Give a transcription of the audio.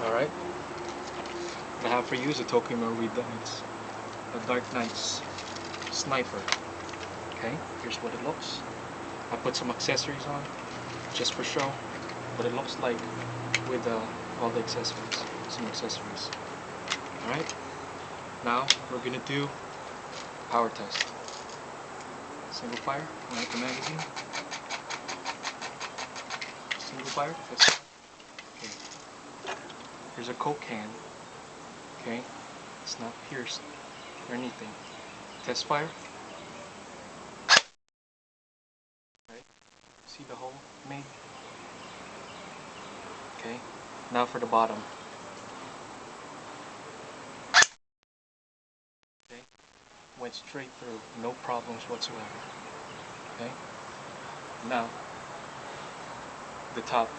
Alright, what I have for you is a Tokyo Reed Knights, a Dark Knights sniper. Okay, here's what it looks. I put some accessories on just for show, what it looks like with all the accessories, some accessories. Alright, now we're gonna do power test. Single fire, light the magazine. Single fire, yes. Okay. Here's a Coke can. Okay, it's not pierced or anything. Test fire. Right. See the hole made? Okay, now for the bottom. Okay, went straight through, no problems whatsoever. Okay, now the top.